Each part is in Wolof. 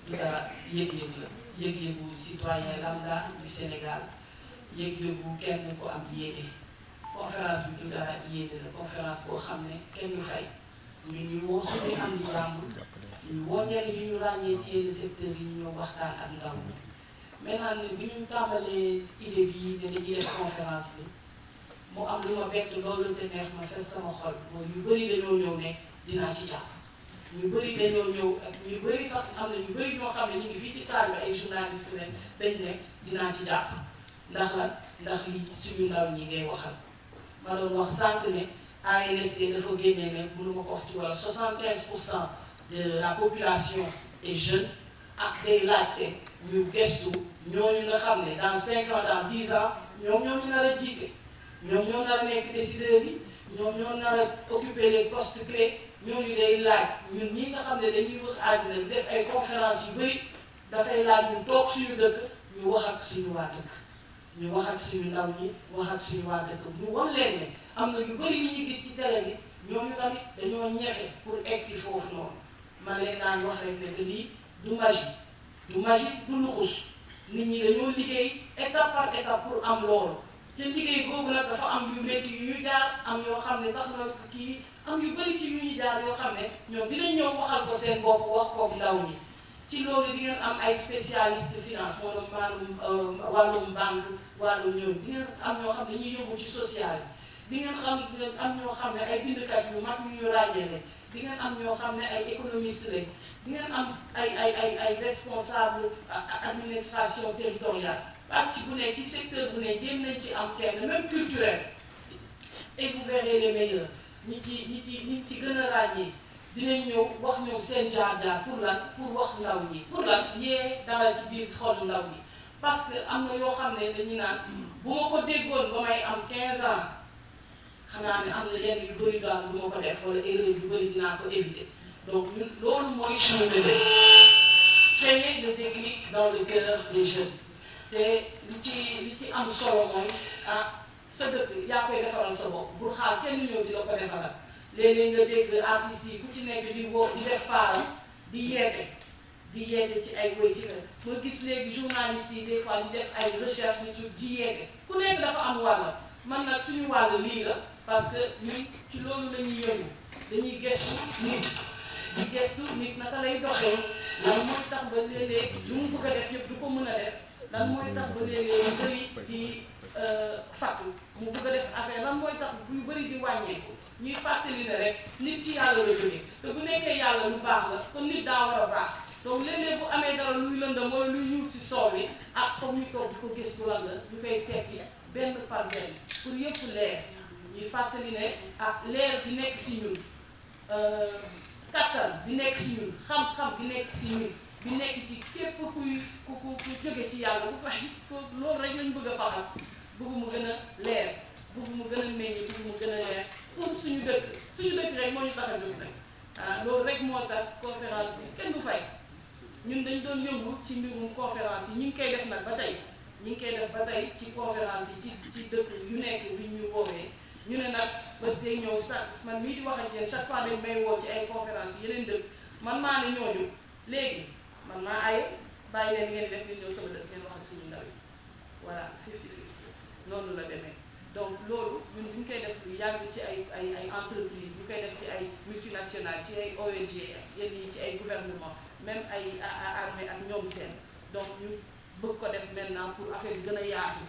du dara yëg-yëg la yëg-yëgu citoyen lambda du Sénégal yëg-yëgu kenn ko am yéene conférence bi du dara yéene la conférence boo xam ne kenn du fay ñun ñu woo suñuy am di jàmm ñu woo ñenn ñi ñu ràññee ci yenn secteurs yi ñu ñëw waxtaan ak ndaw ñi maintenant nag bi ñu tàmbalee idée bi ne dañuy def conférence bi mu am lu ma bett loolu te neex ma fes sama xol mooy ñu bëri dañoo ñëw ne dinaa ci jàpp ñu bëri dañoo ñëw ak ñu bëri sax am na ñu bëri ñoo xam ne ñu ngi fii ci salle bi ay journaliste lañ dañ ne dinaa ci jàpp ndax lan ndax li suñu ndaw ñi ngay waxal ma doon wax sànq ne ANSD dafa génnee ne mënu ma ko wax ci wala 75% de la population est jeune ak day laajte ñu gestu ñooñu nga xam ne dans 5 ans dans 10 ans ñoom ñoo ñu nar a jiite ñoom ñoo nar a nekk décideurs yi ñoom ñoo nar a occuper les postes clés ñooñu day laaj ñun ñi nga xam ne dañuy wax àddina di def ay conférences yu bëri dafay laaj ñu toog suñu dëkk ñu wax ak suñu waa dëkk ñu wax ak suñu ndaw ñi wax ak suñu waa dëkk ñu wan leen ne am na yu bëri li ñuy gis ci télé bi ñooñu tamit dañoo ñefe pour egsi foofu noonu ma leen naan wax rek ne que lii du magie du luxus nit ñi dañoo liggéey étape par étape pour am loolu te liggéey googu nag dafa am yu métti yu ñu jaar am yoo xam ne tax na kii am yu bëri ci yu ñu jaar yoo xam ne ñoom dinañ ñëw waxal ko seen bopp wax ko ndaw ñi ci loolu di ngeen am ay spécialiste finance moo doon maanaam wàllum banque wàllum ñëw di ngeen am ñoo xam ne dañuy yóbbu ci social bi di ngeen am ñoo xam ne ay bindkat yu mag yu ñu ràññee di ngeen am ñoo xam ne ay économiste lañ di ngeen am ay responsable administration territoriale ak ci bu ne ci secteur bu ne jéem nañ ci am kenn même culturel et vous verrez les meilleurs ñi ci gën a ràññee dinañ ñëw wax ñoom seen jaar-jaar pour lan pour wax ndaw ñi pour lan yee dara ci biir xolu ndaw ñi parce que am na yoo xam ne dañuy naan bu ma ko déggoon ba may am 15 ans xanaa ne am na yenn yu bëri daal bu ma ko def wala erreur yu bëri dinaa ko éviter donc ñun loolu mooy suñu bébé créer le déclic dans le cœur des jeunes te li ci am solo mooy sa dëkk yaa koy defaral sa bopp bul xaar kenn ñëw di la ko defaral léeg-léeg nga dégg artistes yi ku ci nekk di woo di def paaram di yeete ci ay woy ci kër ma gis léegi journalistes yi des fois di def ay recherche di yeete ku nekk dafa am wàll man nag suñu wàll lii la parce que ñun ci loolu la ñuy yëngu dañuy gestu nit di gestu nit naka lay doxee lan mooy tax ba léeg-léeg lu mu bëgg a def yëpp du ko mën a def lan mooy tax ba léeg-léeg yu bëri di fàttu mu bëgg a def affaire lan mooy tax yu bëri di wàññeeku ñuy fàttali ne rek nit ci yàlla la jógee te bu nekkee yàlla lu baax la kon nit daa war a baax donc léeg-léeg bu amee dara luy lëndëm wala luy ñuul si soow bi ak foog ñu toog di ko gëstu lan la ñu koy seeti benn par benn pour yëpp leer ñuy fàttali ne leer di nekk si ñun kattan di nekk si ñun xam-xam di nekk si ñun di nekk ci képp ku jóge ci yàlla bu fay loolu rek lañ bëgg a faxas bëgg mu gën a leer bëgg mu gën a meññ bëgg mu gën a leer pour suñu dëkk rek moo ñu tax a jóg nag loolu rek moo tax conférence bi kenn du fay ñun dañ doon yëngu ci mbirum conférence yi ñu ngi koy def nag ba tey ñu ngi koy def ba tey ci conférence yi ci dëkk yu nekk bi ñu woowee ñu ne nag bés day ñëw man mii di wax ak yéen chaque fois dañ may woo ci ay conférence yu yeneen dëkk man maa ne ñooñu léegi man maa aye bàyyi leen ngeen def ngeen ñëw sama dëkk ngeen wax ak suñu ndaw yi voilà 50-50 noonu la demee donc loolu ñun bu ñu koy def lu yàgg ci ay entreprise ñu koy def ci ay multinationales ci ay ONG yenn yi ci ay gouvernement même ay armée ak ñoom seen donc ñu bëgg ko def maintenant pour affaire bi gën a yaatu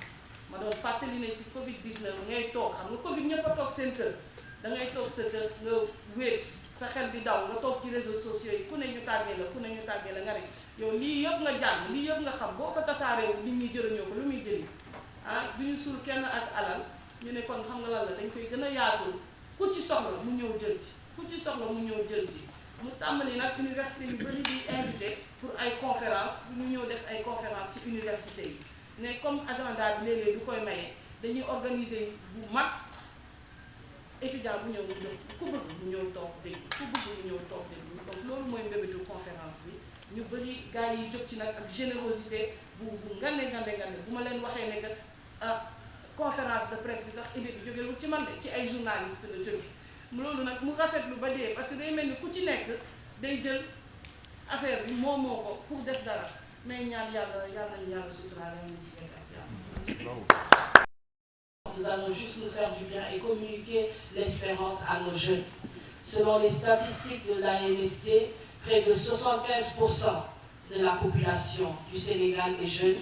ma doon fàttali ne ci Covid 19 ngay toog xam nga Covid ñëpp a toog seen kër da ngay toog sa kër nga wéet sa xel di daw nga toog ci réseaux sociaux yi ku ne ñu tàggee la nga ne yow lii yëpp nga jàng lii yëpp nga xam boo ko tasaaree nit ñi jëriñoo ko lu muy jëriñ du ñu suul kenn ak alal ñu ne kon xam nga lan la dañ koy gën a yaatul ku ci soxla mu ñëw jël ci ku ci soxla mu ñëw jël si mu tàmbali nag université yu bëri di invité pour ay conférence bu ñu ñëw def ay conférence ci université yi mais comme agenda bi léeg-léeg du koy maye dañuy organiser bu mag étudiant bu ñëw mu ñëw ku bëgg mu ñëw toog déglu ku bëgg mu ñëw toog déglu donc loolu mooy mbébétu conférence bi ñu bëri gars yi jóg ci nag ak générosité bu ngande bu ma leen waxee ne que conférence de presse bi sax idée bi jógewul ci man de ci ay journaliste la jóge loolu nag mu rafetlu ba dee parce que day mel ni ku ci nekk day jël affaire bi moom moo ko pour def dara mais ñaan yàlla nañu yàlla suturaale ñu ci fekk ak yàlla. Nous allons juste nous faire du bien et communiquer l'espérance à nos jeunes. Selon les statistiques de l'ANSD, près de 75% de la population du Sénégal est jeune.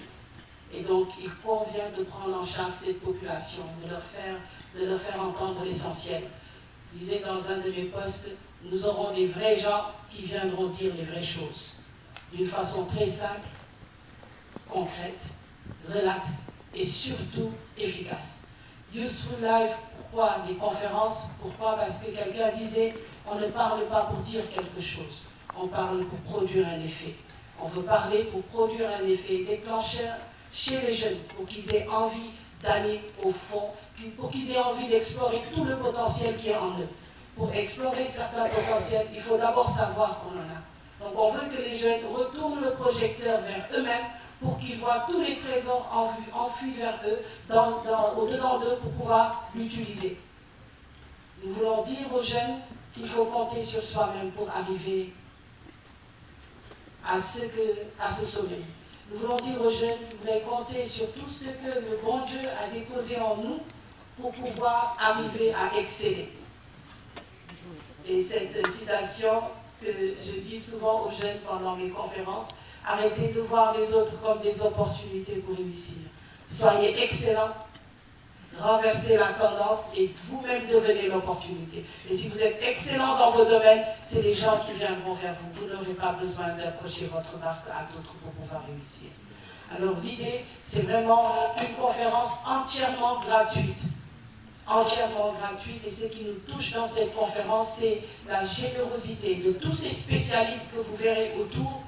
Et donc, il convient de prendre en charge cette population, de leur faire entendre l'essentiel. Je disais dans un de mes posts, nous aurons des vrais gens qui viendront dire les vraies choses, d'une façon très simple, concrète, relaxe et surtout efficace. Useful Life, pourquoi des conférences? Pourquoi? Parce que quelqu'un disait, on ne parle pas pour dire quelque chose, on parle pour produire un effet. On veut parler pour produire un effet déclencheur chez les jeunes, pour qu'ils aient envie d'aller au fond, pour qu'ils aient envie d'explorer tout le potentiel qui est en eux. Pour explorer certains potentiels, il faut d'abord savoir qu'on en a. Donc on veut que les jeunes retournent le projecteur vers eux-mêmes pour qu'ils voient tous les trésors enfuis vers eux, au-dedans d'eux, pour pouvoir l'utiliser. Nous voulons dire aux jeunes qu'il faut compter sur soi-même pour arriver à ce sommet. Nous voulons dire aux jeunes qu'ils voulaient compter sur tout ce que le bon Dieu a déposé en nous pour pouvoir arriver à exceller. Et cette citation que je dis souvent aux jeunes pendant mes conférences, arrêtez de voir les autres comme des opportunités pour réussir. Soyez excellents, renversez la tendance et vous-même devenez l'opportunité. Et si vous êtes excellent dans vos domaines, c'est les gens qui viendront vers vous. Vous n'aurez pas besoin d'accrocher votre marque à d'autres pour pouvoir réussir. Alors l'idée, c'est vraiment une conférence entièrement gratuite. Entièrement gratuite, et ce qui nous touche dans cette conférence, c'est la générosité de tous ces spécialistes que vous verrez autour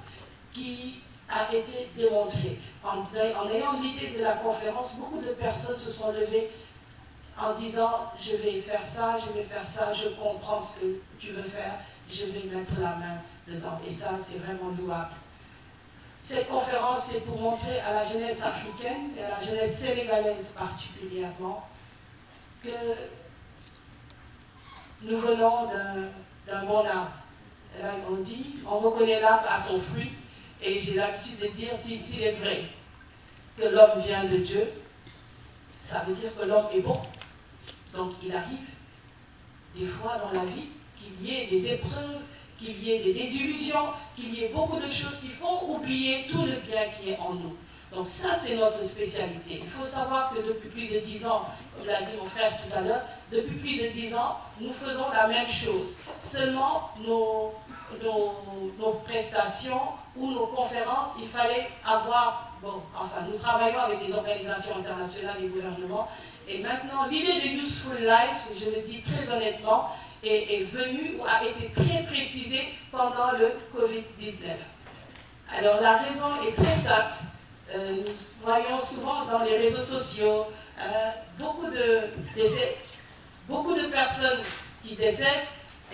qui a été démontré. En ayant l'idée de la conférence, beaucoup de personnes se sont levées en disant je vais faire ça, je comprends ce que tu veux faire, je vais mettre la main dedans. Et ça, c'est vraiment louable. Cette conférence, c'est pour montrer à la jeunesse africaine et à la jeunesse sénégalaise particulièrement que nous venons d'un bon arbre. Et là, on dit, on reconnaît l'arbre à son fruit, et j'ai l'habitude de dire, s'il est vrai que l'homme vient de Dieu, ça veut dire que l'homme est bon. Donc il arrive, des fois dans la vie, qu'il y ait des épreuves, qu'il y ait des désillusions, qu'il y ait beaucoup de choses qui font oublier tout le bien qui est en nous. Donc ça, c'est notre spécialité. Il faut savoir que depuis plus de 10 ans, comme l'a dit mon frère tout à l'heure, depuis plus de 10 ans, nous faisons la même chose. Seulement, nos prestations ou nos conférences, il fallait avoir... Bon, enfin, nous travaillons avec des organisations internationales et gouvernements. Et maintenant, l'idée de Useful Life, je le dis très honnêtement, est venue ou a été très précisée pendant le Covid-19. Alors, la raison est très simple. Nous voyons souvent dans les réseaux sociaux beaucoup de décès, beaucoup de personnes qui décèdent,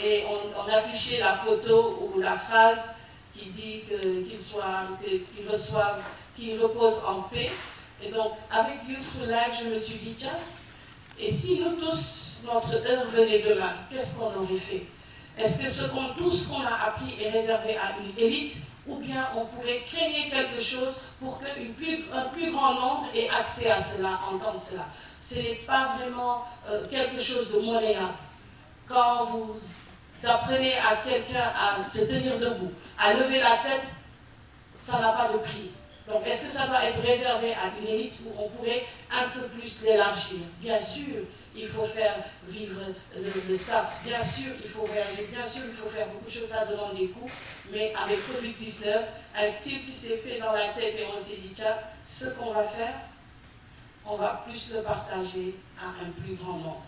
et on affichait la photo ou la phrase qui dit qu'ils reposent en paix. Et donc, avec Useful Life, je me suis dit, tiens, et si nous tous, notre heure venait demain, qu'est-ce qu'on aurait fait? Est-ce que tout ce qu'on a appris est réservé à une élite, ou bien on pourrait créer quelque chose pour qu'un plus grand nombre ait accès à cela, entende cela? Ce n'est pas vraiment quelque chose de monnayable. Quand vous apprenez à quelqu'un à se tenir debout, à lever la tête, ça n'a pas de prix. Donc, est-ce que ça doit être réservé à une élite où on pourrait un peu plus l'élargir? Bien sûr, il faut faire vivre le staff. Bien sûr, il faut voyager. Bien sûr, il faut faire beaucoup de choses, ça demande des coûts. Mais avec Covid-19, un type qui s'est fait dans la tête et on s'est dit, tiens, ce qu'on va faire, on va plus le partager à un plus grand nombre.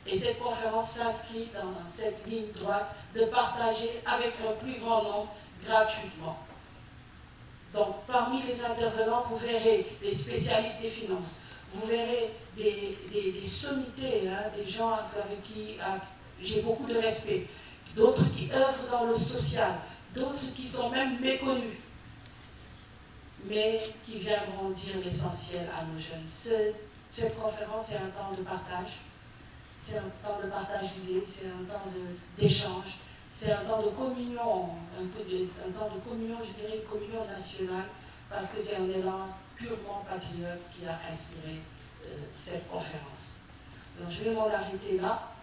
Et cette conférence s'inscrit dans cette ligne droite de partager avec un plus grand nombre gratuitement. Donc, parmi les intervenants, vous verrez des spécialistes des finances, vous verrez des sommités, hein, des gens avec qui j'ai beaucoup de respect, d'autres qui œuvrent dans le social, d'autres qui sont même méconnus, mais qui viendront dire l'essentiel à nos jeunes. Cette conférence est un temps de partage, c'est un temps de partage d'idées, c'est un temps d'échange, C'est un temps de communion, un temps de communion, je dirais communion nationale, parce que c'est un élan purement patriote qui a inspiré cette conférence. Donc je vais m'en arrêter là.